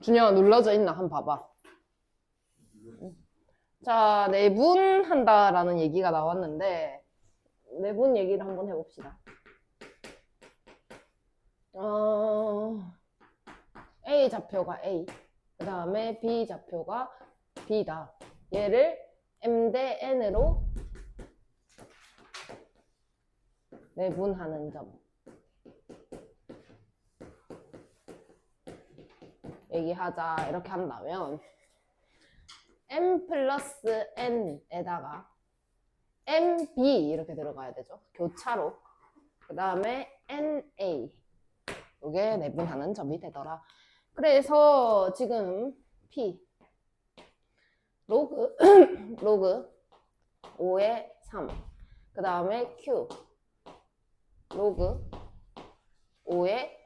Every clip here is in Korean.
준영아 눌러져 있나 한번 봐봐. 자, 내분한다라는 얘기가 나왔는데 내분 얘기를 한번 해봅시다. A 좌표가 A, 그 다음에 B 좌표가 B다. 얘를 M 대 N으로 내분하는 점 얘기하자 이렇게 한다면 M 플러스 N에다가 MB 이렇게 들어가야 되죠. 교차로. 그 다음에 NA 이게 내분하는 점이 되더라. 그래서 지금 P 로그 로그 5의 3, 그 다음에 Q 로그 5의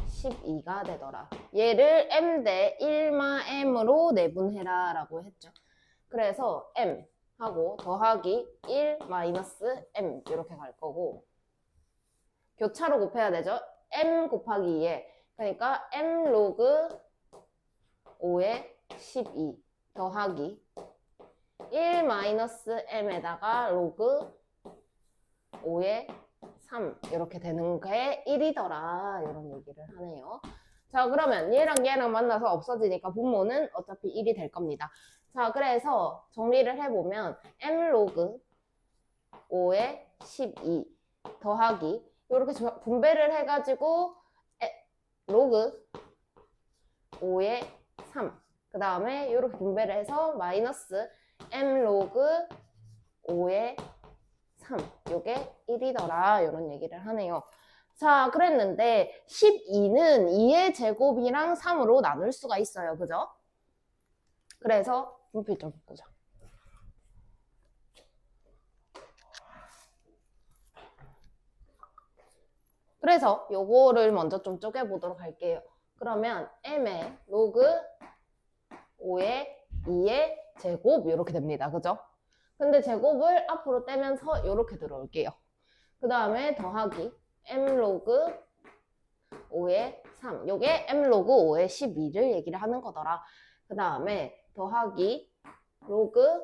12가 되더라. 얘를 M 대 1마 M으로 내분해라 라고 했죠. 그래서 M 하고 더하기 1 마이너스 M 이렇게 갈 거고, 교차로 곱해야 되죠. M 곱하기 2에, 그러니까 M 로그 5의 12 더하기 1 마이너스 M에다가 로그 5의 3 이렇게 되는 게 1이더라 이런 얘기를 하네요. 자, 그러면 얘랑 얘랑 만나서 없어지니까 분모는 어차피 1이 될 겁니다. 자, 그래서 정리를 해보면 M 로그 5의 12 더하기 이렇게 분배를 해가지고 로그 5의 3, 그 다음에 이렇게 분배를 해서 마이너스 M 로그 5의 3, 요게 1이더라 이런 얘기를 하네요. 자, 그랬는데 12는 2의 제곱이랑 3으로 나눌 수가 있어요. 그죠? 그래서 분필 좀 바꾸자. 그래서 요거를 먼저 좀 쪼개보도록 할게요. 그러면 M의 로그 5의 2의 제곱 이렇게 됩니다. 그죠? 근데 제곱을 앞으로 떼면서 이렇게 들어올게요. 그 다음에 더하기 M 로그 5의 3. 요게 M 로그 5의 12를 얘기를 하는 거더라. 그 다음에 더하기 로그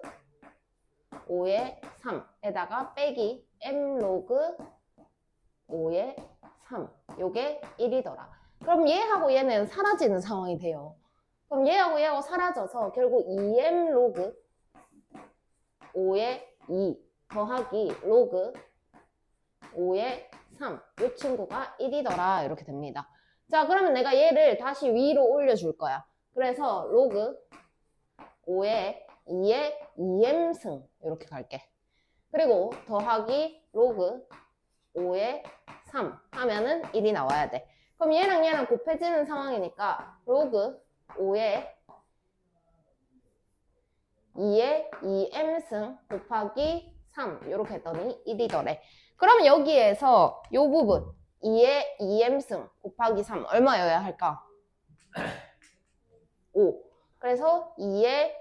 5의 3에다가 빼기 M 로그 5의 3. 요게 1이더라. 그럼 얘하고 얘는 사라지는 상황이 돼요. 그럼 얘하고 얘하고 사라져서 결국 2M 로그 5의 2 더하기 로그 5의 3. 이 친구가 1이더라. 이렇게 됩니다. 자, 그러면 내가 얘를 다시 위로 올려줄 거야. 그래서 로그 5의 2의 2m승 이렇게 갈게. 그리고 더하기 로그 5의 3 하면은 1이 나와야 돼. 그럼 얘랑 얘랑 곱해지는 상황이니까 로그 5의 2의 2m승 곱하기 3 이렇게 했더니 1이더래. 그러면 여기에서 이 부분 2의 2m승 곱하기 3 얼마여야 할까? 5. 그래서 2의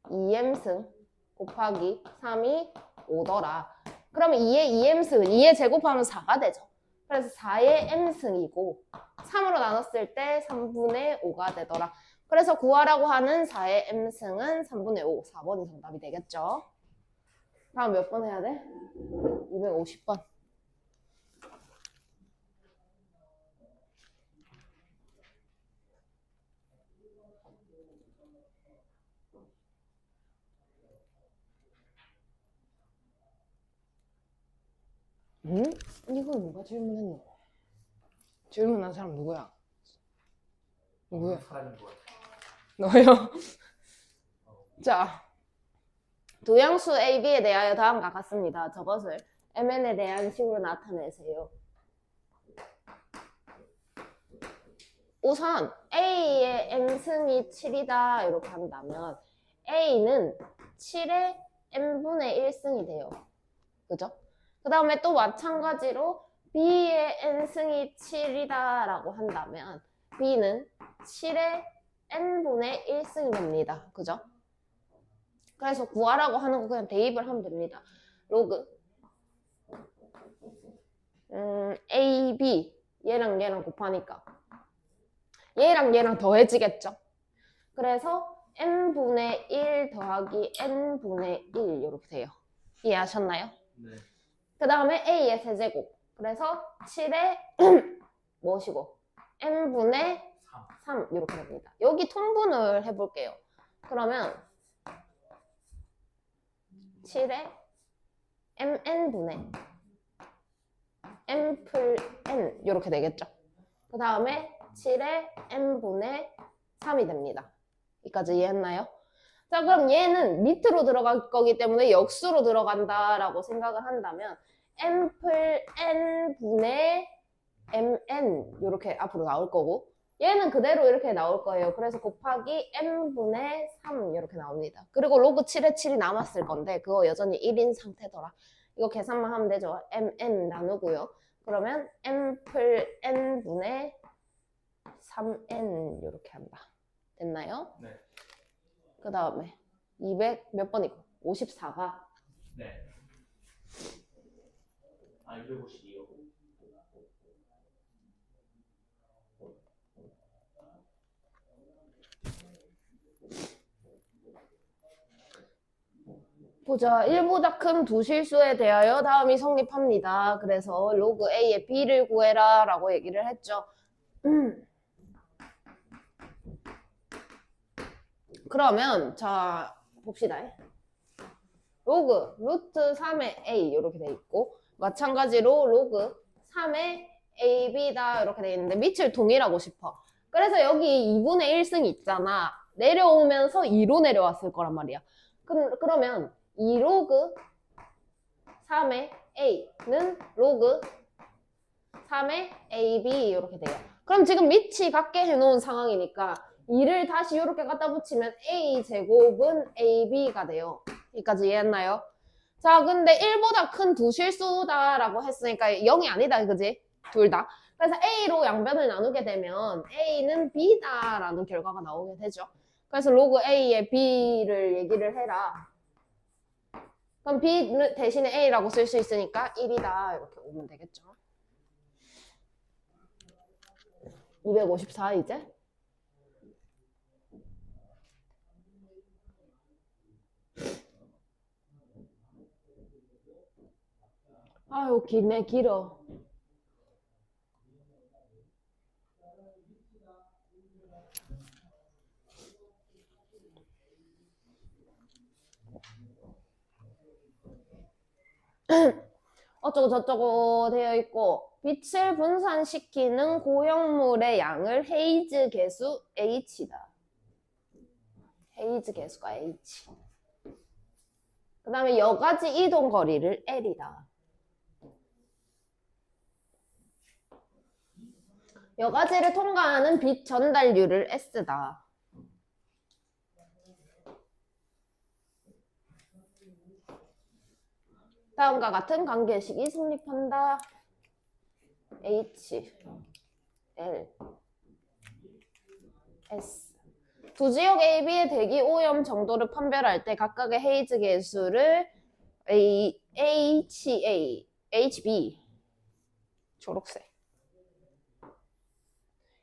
2m승 곱하기 3이 5더라. 그러면 2의 2m승은 2의 제곱하면 4가 되죠. 그래서 4의 m승이고 3으로 나눴을 때 3분의 5가 되더라. 그래서 구하라고 하는 4의 m승은 3분의 5, 4번이 정답이 되겠죠. 다음 몇 번 해야 돼? 250번. 응? 이거 누가 질문했노? 질문한 사람 누구야? 누구야? 너요? 자, 도형수 A, B에 대하여 다음과 같습니다. 저것을 MN에 대한 식으로 나타내세요. 우선 A의 M승이 7이다 이렇게 한다면 A는 7의 N분의 1승이 돼요. 그죠? 그 다음에 또 마찬가지로 B의 N승이 7이다 라고 한다면 B는 7의 N분의 1승이 됩니다. 그죠? 그래서 구하라고 하는 거 그냥 대입을 하면 됩니다. 로그 A, B 얘랑 얘랑 곱하니까 얘랑 얘랑 더해지겠죠? 그래서 n분의 1 더하기 n분의 1 이렇게 돼요. 이해하셨나요? 네. 그 다음에 a의 세제곱. 그래서 7에 무엇이고? n분의 3 이렇게 됩니다. 여기 통분을 해볼게요. 그러면 7에 mn분의 m 풀 n 이렇게 되겠죠. 그 다음에 7에 n분의 3이 됩니다. 여기까지 이해했나요? 자, 그럼 얘는 밑으로 들어갈 거기 때문에 역수로 들어간다라고 생각을 한다면 m 풀 n분의 mn 이렇게 앞으로 나올 거고 얘는 그대로 이렇게 나올 거예요. 그래서 곱하기 n분의 3 이렇게 나옵니다. 그리고 로그 7에 7이 남았을 건데 그거 여전히 1인 상태더라. 이거 계산만 하면 되죠. mn 나누고요. 그러면 m 풀 n분의 3n 이렇게 한다. 됐나요? 네. 그 다음에 200 몇 번이고? 54가 네. 아, 252요. 보자. 1보다 큰 두 실수에 대하여 다음이 성립합니다. 그래서 로그 A의 B를 구해라 라고 얘기를 했죠. 그러면 자 봅시다. 로그 루트 3의 A 이렇게 돼 있고 마찬가지로 로그 3의 AB다 이렇게 돼 있는데 밑을 동일하고 싶어. 그래서 여기 2분의 1승 있잖아. 내려오면서 2로 내려왔을 거란 말이야. 그러면 2 로그 3의 A는 로그 3의 AB 이렇게 돼요. 그럼 지금 밑이 같게 해놓은 상황이니까 2를 다시 이렇게 갖다 붙이면 A제곱은 AB가 돼요. 여기까지 이해했나요? 자, 근데 1보다 큰 두 실수다라고 했으니까 0이 아니다, 그지? 둘 다. 그래서 A로 양변을 나누게 되면 A는 B다라는 결과가 나오게 되죠. 그래서 로그 A의 B를 얘기를 해라. 그럼 B 대신에 A라고 쓸 수 있으니까 1이다 이렇게 오면 되겠죠. 254 이제? 아유 기네 길어. 어쩌고 저쩌고 되어 있고 빛을 분산시키는 고형물의 양을 헤이즈 계수 H다. 헤이즈 계수가 H. 그 다음에 여가지 이동 거리를 L이다. 여가지를 통과하는 빛 전달률을 S다. 다음과 같은 관계식이 성립한다. H, L, S. 두 지역 A, B의 대기 오염 정도를 판별할 때 각각의 헤이즈 계수를 HA, HB, 초록색.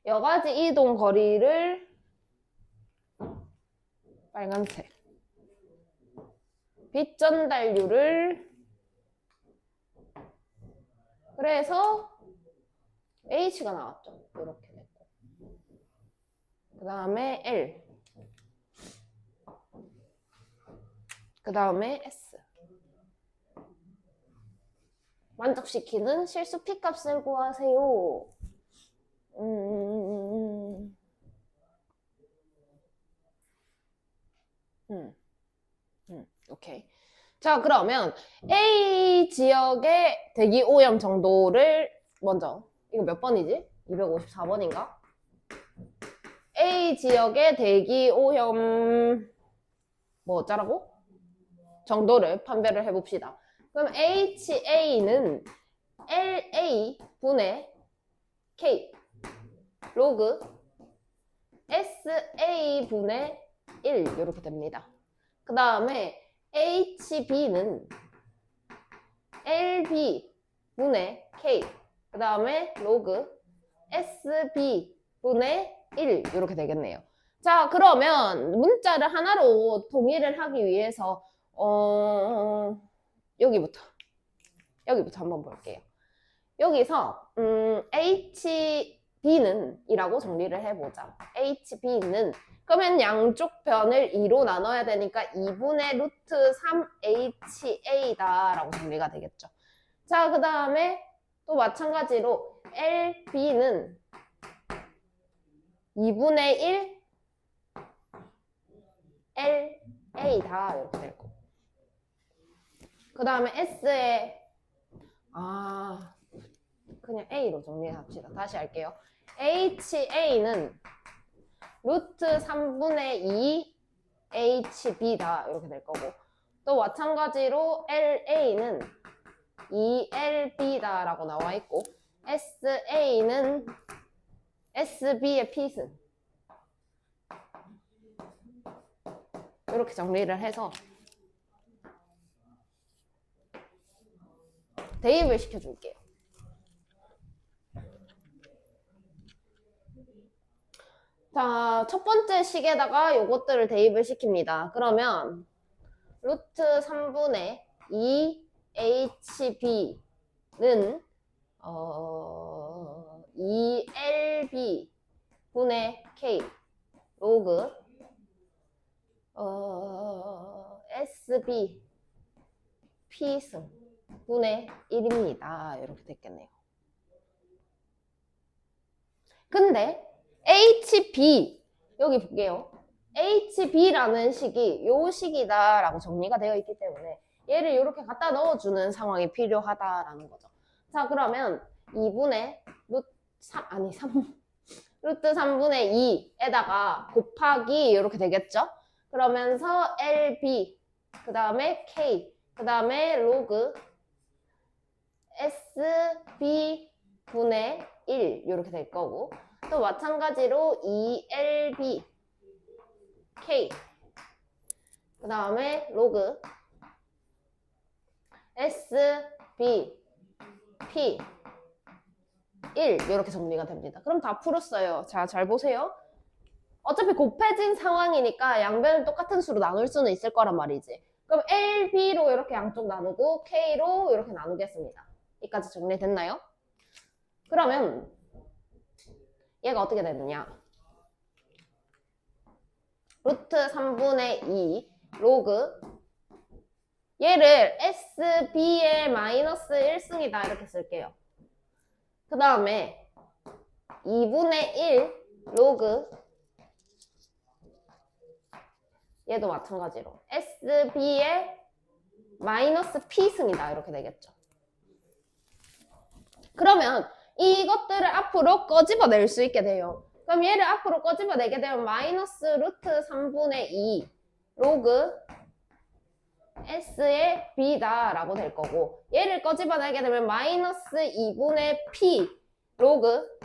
여가지 이동 거리를 빨간색. 빛 전달률을 그래서 H가 나왔죠. 이렇게 됐고. 그 다음에 L. 그 다음에 S. 만족시키는 실수 P값을 구하세요. 오케이. 자, 그러면 A 지역의 대기 오염 정도를 먼저, 이거 몇 번이지? 254번인가? A 지역의 대기 오염 뭐 어쩌라고? 정도를 판별을 해봅시다. 그럼 HA는 LA 분의 K 로그 SA 분의 1 이렇게 됩니다. 그 다음에 HB는 LB 분의 K 그 다음에 로그 SB 분의 1 이렇게 되겠네요. 자, 그러면 문자를 하나로 통일을 하기 위해서 여기부터 한번 볼게요. 여기서 HB는 이라고 정리를 해보자. HB는 그러면 양쪽 변을 2로 나눠야 되니까 2분의 루트 3HA다 라고 정리가 되겠죠. 자, 그 다음에 또 마찬가지로 LB는 2분의 1 LA다 이렇게 될 거고. 그 다음에 S에 그냥 A로 정리합시다. 다시 할게요. HA는 루트 3분의 2 HB다 이렇게 될 거고, 또 마찬가지로 LA는 2LB다 라고 나와 있고, SA는 SB의 P승 이렇게 정리를 해서 대입을 시켜줄게요. 자, 첫 번째 식에다가 요것들을 대입을 시킵니다. 그러면 루트 3분의 2HB는 2LB 분의 K 로그 SB P승 분의 1입니다. 이렇게 됐겠네요. 근데 HB 여기 볼게요. HB라는 식이 요 식이다 라고 정리가 되어 있기 때문에 얘를 이렇게 갖다 넣어주는 상황이 필요하다라는 거죠. 자, 그러면 2분의 루트 3분의 2에다가 곱하기 이렇게 되겠죠? 그러면서 LB 그 다음에 K 그 다음에 로그 SB 분의 1 이렇게 될 거고, 또 마찬가지로 2LB K 그 다음에 로그 SB P 1 이렇게 정리가 됩니다. 그럼 다 풀었어요. 자, 잘 보세요. 어차피 곱해진 상황이니까 양변을 똑같은 수로 나눌 수는 있을 거란 말이지. 그럼 LB로 이렇게 양쪽 나누고 K로 이렇게 나누겠습니다. 여기까지 정리됐나요? 그러면 얘가 어떻게 되느냐? 루트 3분의 2 로그 얘를 SB의 마이너스 1승이다 이렇게 쓸게요. 그 다음에 2분의 1 로그 얘도 마찬가지로 SB의 마이너스 P승이다 이렇게 되겠죠. 그러면 이것들을 앞으로 꺼집어낼 수 있게 돼요. 그럼 얘를 앞으로 꺼집어내게 되면 마이너스 루트 3분의 2 로그 S의 B다 라고 될 거고, 얘를 꺼집어내게 되면 마이너스 2분의 P 로그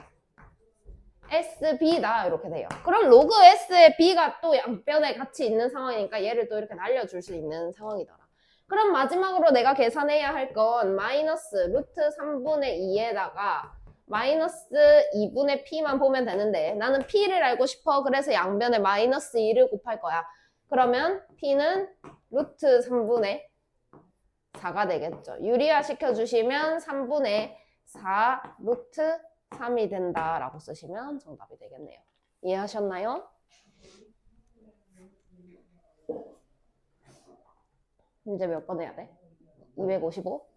SB다 이렇게 돼요. 그럼 로그 S의 B가 또 양변에 같이 있는 상황이니까 얘를 또 이렇게 날려줄 수 있는 상황이더라. 그럼 마지막으로 내가 계산해야 할 건 마이너스 루트 3분의 2에다가 마이너스 2분의 P만 보면 되는데 나는 P를 알고 싶어. 그래서 양변에 마이너스 2를 곱할 거야. 그러면 P는 루트 3분의 4가 되겠죠. 유리화 시켜주시면 3분의 4 루트 3이 된다라고 쓰시면 정답이 되겠네요. 이해하셨나요? 이제 몇 번 해야 돼? 255?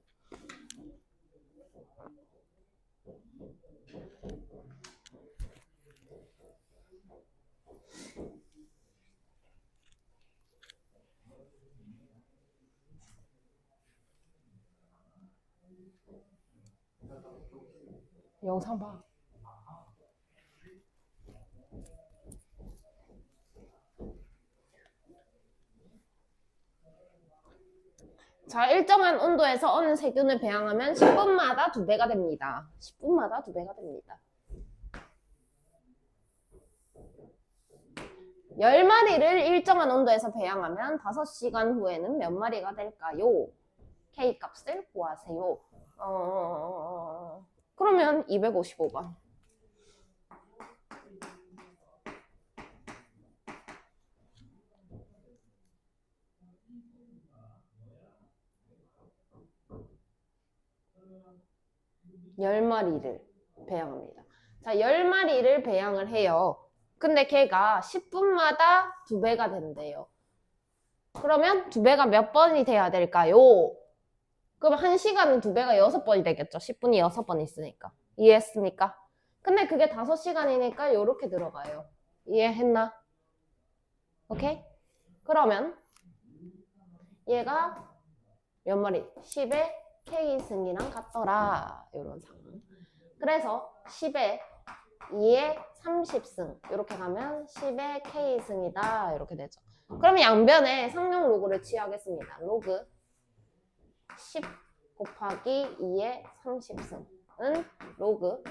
영상 봐. 자, 일정한 온도에서 어느 세균을 배양하면 10분마다 2배가 됩니다. 10분마다 2배가 됩니다. 10마리를 일정한 온도에서 배양하면 5시간 후에는 몇 마리가 될까요? K값을 구하세요. 그러면 255번. 10마리를 배양합니다. 자, 10마리를 배양을 해요. 근데 걔가 10분마다 2배가 된대요. 그러면 2배가 몇 번이 돼야 될까요? 그럼 1시간은 2배가 6번이 되겠죠. 10분이 6번 있으니까. 이해했습니까? 근데 그게 5시간이니까 이렇게 들어가요. 이해했나? 오케이? 그러면 얘가 몇 마리? 10의 K승이랑 같더라. 이런 상황. 그래서 10의 2의 30승 이렇게 가면 10의 K승이다. 이렇게 되죠. 그러면 양변에 상용 로그를 취하겠습니다. 로그 10 곱하기 2의 30승은 로그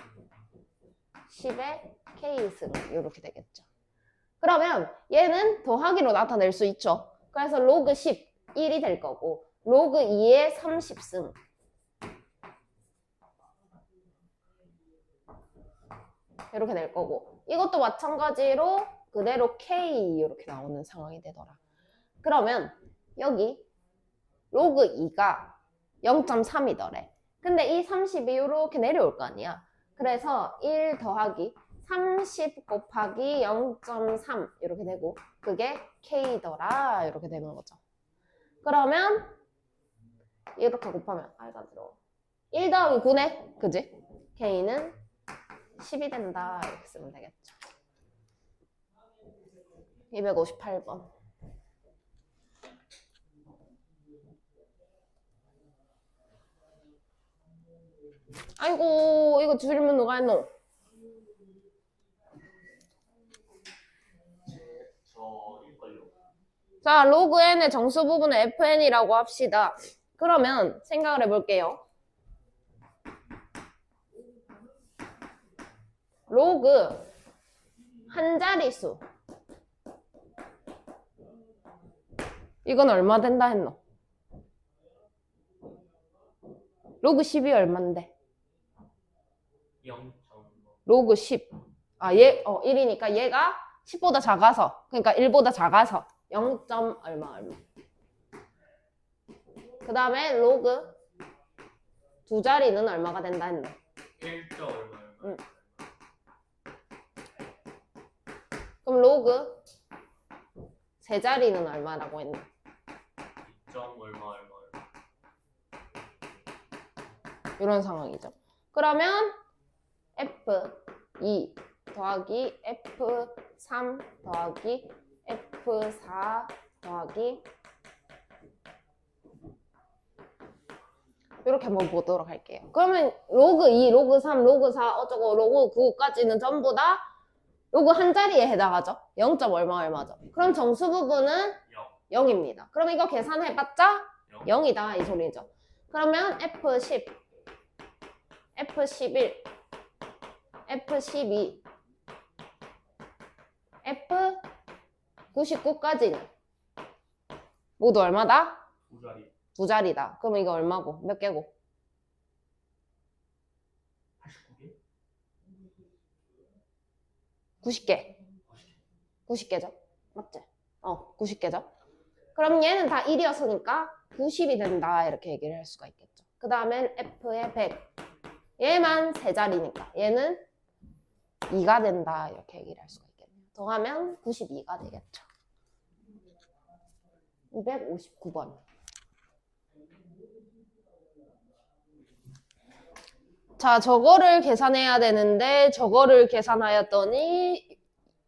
10의 K승 이렇게 되겠죠. 그러면 얘는 더하기로 나타낼 수 있죠. 그래서 로그 10, 1이 될 거고 로그 2의 30승 이렇게 될 거고 이것도 마찬가지로 그대로 K 이렇게 나오는 상황이 되더라. 그러면 여기 로그 2가 0.3이더래. 근데 이 30이 이렇게 내려올 거 아니야. 그래서 1 더하기 30 곱하기 0.3 이렇게 되고 그게 K더라 이렇게 되는 거죠. 그러면 이렇게 곱하면 R가 들어와. 1 더하기 9네. 그지? K는 10이 된다 이렇게 쓰면 되겠죠. 258번. 아이고 이거 질문 누가 했노? 저일걸요. 자, 로그 n의 정수 부분을 fn이라고 합시다. 그러면 생각을 해볼게요. 로그 한 자릿수 이건 얼마 된다 했노? 로그 10이 얼만데? 0. 로그 10. 아, 1이니까 얘가 10보다 작아서, 그러니까 1보다 작아서 0. 얼마. 그 다음에 로그 두 자리는 얼마가 된다 했노? 1. 얼마. 응. 그럼 로그 세 자리는 얼마라고 했노? 2. 얼마. 이런 상황이죠. 그러면 F2 더하기 F3 더하기 F4 더하기 이렇게 한번 보도록 할게요. 그러면 로그 2, 로그 3, 로그 4 어쩌고 로그 9까지는 전부 다 로그 한 자리에 해당하죠. 0. 얼마죠. 그럼 정수 부분은 0입니다. 그러면 이거 계산해봤자 0이다 이 소리죠. 그러면 F10, F11, F12, F99까지는 모두 얼마다? 2자리. 두 자리다. 그럼 이거 얼마고? 몇 개고? 89개? 90개. 90개죠? 맞지? 90개죠? 그럼 얘는 다 1이었으니까 90이 된다 이렇게 얘기를 할 수가 있겠죠. 그 다음엔 F의 100. 얘만 세 자리니까 얘는 2가 된다 이렇게 얘기를 할 수가 있겠네요. 더하면 92가 되겠죠. 259번. 자, 저거를 계산해야 되는데 저거를 계산하였더니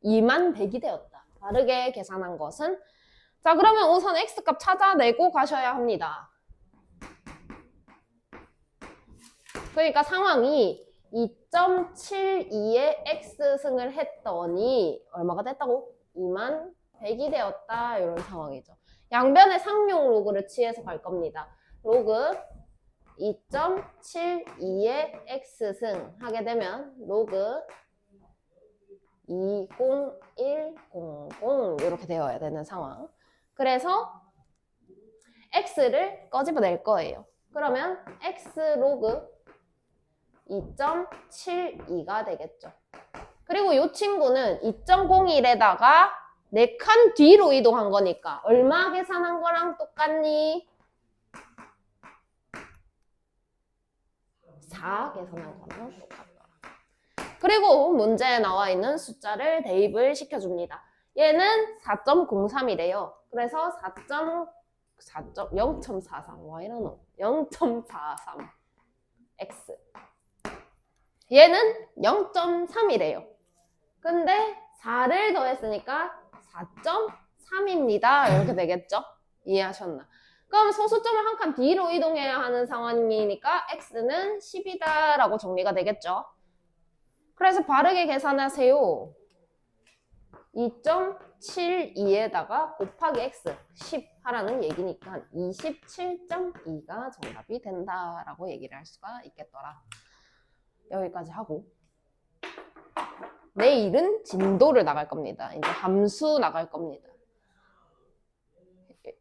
2만 100이 되었다. 다르게 계산한 것은 자, 그러면 우선 x값 찾아내고 가셔야 합니다. 그러니까 상황이 2.72에 x승을 했더니 얼마가 됐다고? 2만 100이 되었다. 이런 상황이죠. 양변의 상용 로그를 취해서 갈 겁니다. 로그 2.72에 x승 하게 되면 로그 20100 이렇게 되어야 되는 상황. 그래서 x를 꺼집어낼 거예요. 그러면 x 로그 2.72가 되겠죠. 그리고 이 친구는 2.01에다가 4칸 뒤로 이동한 거니까 얼마 계산한 거랑 똑같니? 4 계산한 거랑 똑같더라. 그리고 문제에 나와 있는 숫자를 대입을 시켜줍니다. 얘는 4.03이래요. 그래서 0.43. 와 이러노? 0.43 x. 얘는 0.3이래요. 근데 4를 더했으니까 4.3입니다. 이렇게 되겠죠? 이해하셨나? 그럼 소수점을 한 칸 뒤로 이동해야 하는 상황이니까 x는 10이다 라고 정리가 되겠죠? 그래서 바르게 계산하세요. 2.72에다가 곱하기 x 10 하라는 얘기니까 27.2가 정답이 된다라고 얘기를 할 수가 있겠더라. 여기까지 하고 내일은 진도를 나갈 겁니다. 이제 함수 나갈 겁니다.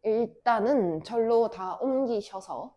일단은 절로 다 옮기셔서